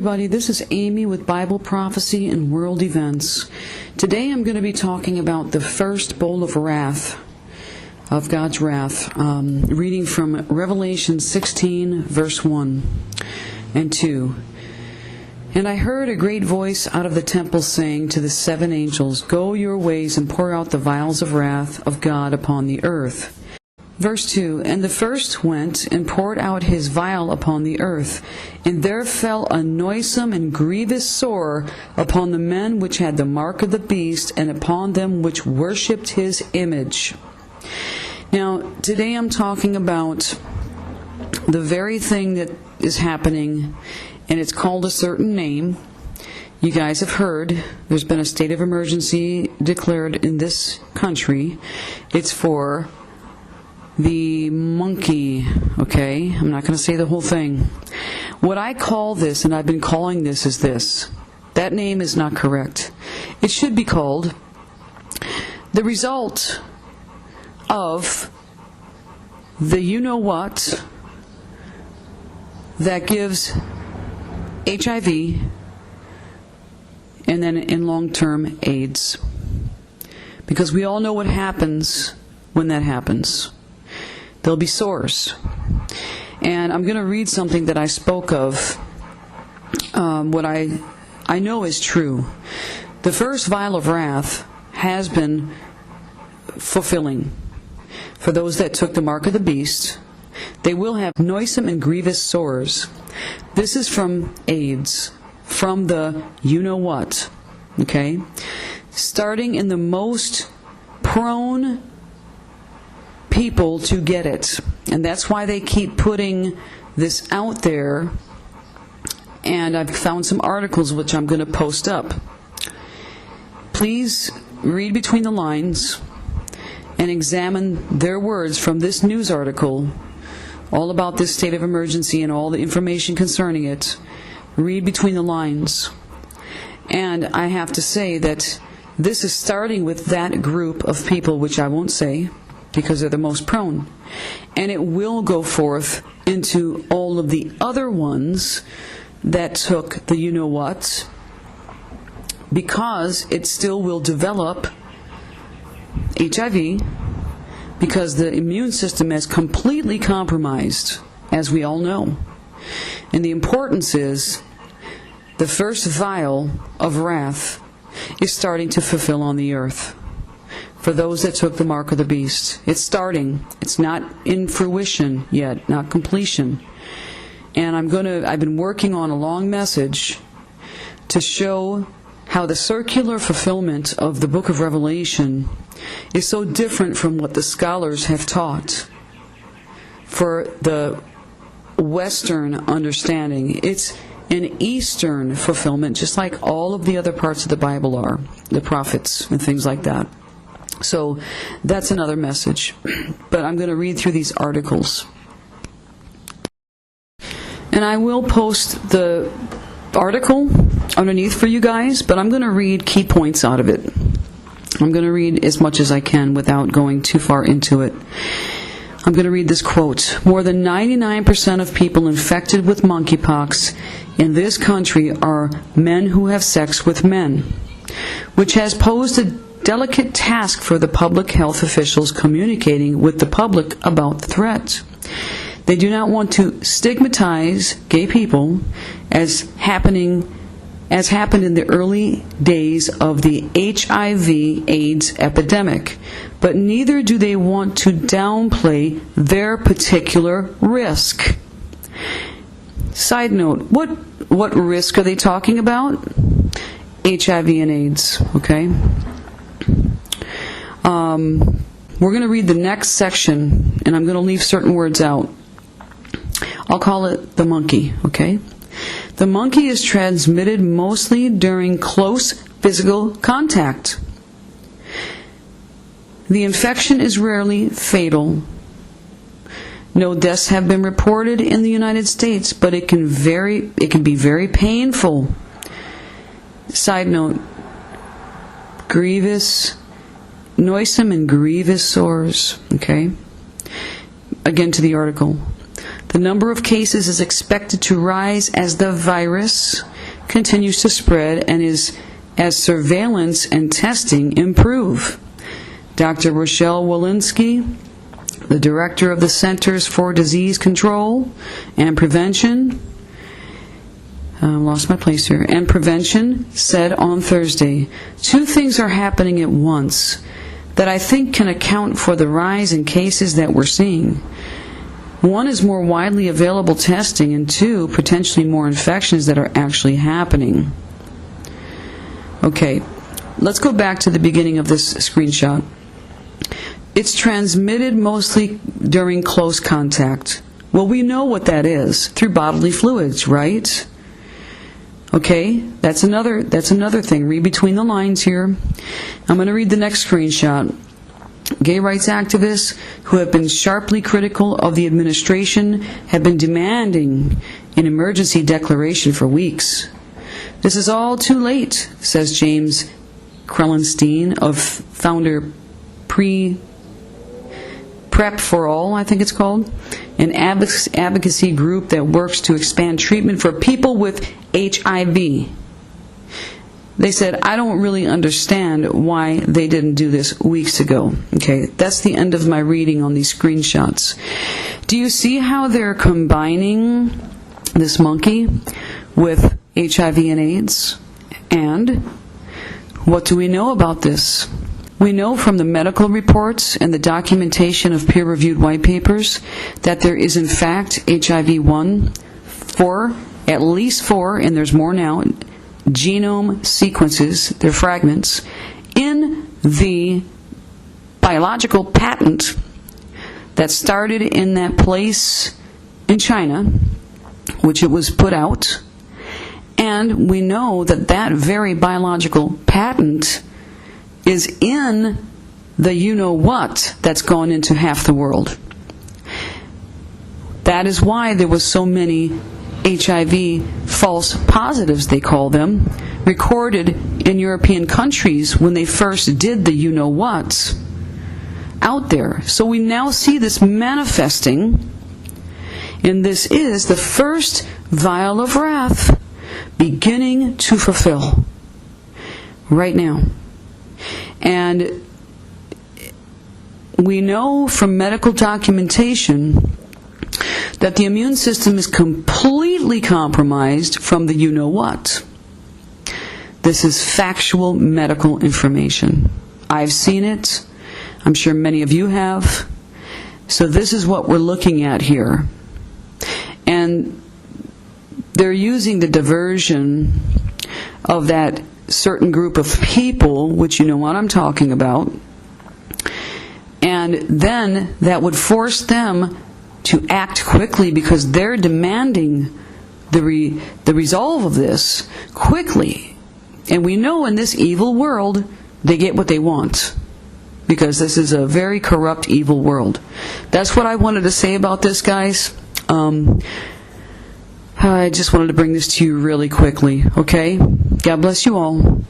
everybody, this is Amy with Bible Prophecy and World Events. Today I'm going to be talking about the first bowl of wrath, of God's wrath, reading from Revelation 16, verse 1 and 2. And I heard a great voice out of the temple saying to the seven angels, Go your ways and pour out the vials of wrath of God upon the earth. Verse 2, And the first went and poured out his vial upon the earth, and there fell a noisome and grievous sore upon the men which had the mark of the beast, and upon them which worshipped his image. Now, today I'm talking about the very thing that is happening, and it's called a certain name. You guys have heard there's been a state of emergency declared in this country. It's for the monkey, okay? I'm not going to say the whole thing. What I call this, and I've been calling this, is this. That name is not correct. It should be called the result of the you-know-what that gives HIV and then in long-term AIDS. Because we all know what happens when that happens. There'll be sores. And I'm going to read something that I spoke of, what I know is true. The first vial of wrath has been fulfilling. For those that took the mark of the beast, they will have noisome and grievous sores. This is from AIDS, from the you-know-what, okay? Starting in the most prone people to get it. And that's why they keep putting this out there. And I've found some articles which I'm going to post up. Please read between the lines and examine their words from this news article, all about this state of emergency and all the information concerning it. Read between the lines. And I have to say that this is starting with that group of people, which I won't say, because they're the most prone. And it will go forth into all of the other ones that took the you-know-what, because it still will develop HIV, because the immune system is completely compromised, as we all know. And the importance is the first vial of wrath is starting to fulfill on the earth. For those that took the mark of the beast. It's starting. It's not in fruition yet, not completion. And I've been working on a long message to show how the circular fulfillment of the book of Revelation is so different from what the scholars have taught. For the Western understanding, it's an Eastern fulfillment, just like all of the other parts of the Bible are, the prophets and things like that. So that's another message. But I'm going to read through these articles. And I will post the article underneath for you guys, but I'm going to read key points out of it. I'm going to read as much as I can without going too far into it. I'm going to read this quote. More than 99% of people infected with monkeypox in this country are men who have sex with men, which has posed a delicate task for the public health officials communicating with the public about the threat. They do not want to stigmatize gay people as happened in the early days of the HIV/AIDS epidemic, but neither do they want to downplay their particular risk. Side note, what risk are they talking about? HIV and AIDS, okay? We're going to read the next section, and I'm going to leave certain words out. I'll call it the monkey, okay? The monkey is transmitted mostly during close physical contact. The infection is rarely fatal. No deaths have been reported in the United States, but it can be very painful. Side note, noisome and grievous sores, okay? Again to the article. The number of cases is expected to rise as the virus continues to spread and as surveillance and testing improve. Dr. Rochelle Walensky, the director of the Centers for Disease Control and Prevention, and Prevention, said on Thursday, 2 things are happening at once that I think can account for the rise in cases that we're seeing. One is more widely available testing, and 2, potentially more infections that are actually happening. Okay, let's go back to the beginning of this screenshot. It's transmitted mostly during close contact. Well, we know what that is, through bodily fluids, right? Okay, that's another thing. Read between the lines here. I'm going to read the next screenshot. Gay rights activists who have been sharply critical of the administration have been demanding an emergency declaration for weeks. This is all too late, says James Krellenstein of founder Prep for All, I think it's called, an advocacy group that works to expand treatment for people with HIV. They said, I don't really understand why they didn't do this weeks ago. Okay, that's the end of my reading on these screenshots. Do you see how they're combining this monkey with HIV and AIDS? And what do we know about this? We know from the medical reports and the documentation of peer-reviewed white papers that there is in fact HIV-1 for at least 4, and there's more now, genome sequences, they're fragments, in the biological patent that started in that place in China, which it was put out. And we know that that very biological patent is in the you-know-what that's gone into half the world. That is why there was so many HIV false positives, they call them, recorded in European countries when they first did the you-know-whats out there. So we now see this manifesting, and this is the first vial of wrath beginning to fulfill right now. And we know from medical documentation that the immune system is completely compromised from the you-know-what. This is factual medical information. I've seen it. I'm sure many of you have. So this is what we're looking at here. And they're using the diversion of that certain group of people, which you know what I'm talking about, and then that would force them to act quickly because they're demanding the resolve of this quickly. And we know in this evil world they get what they want, because this is a very corrupt, evil world. That's what I wanted to say about this, guys. I just wanted to bring this to you really quickly, okay? God bless you all.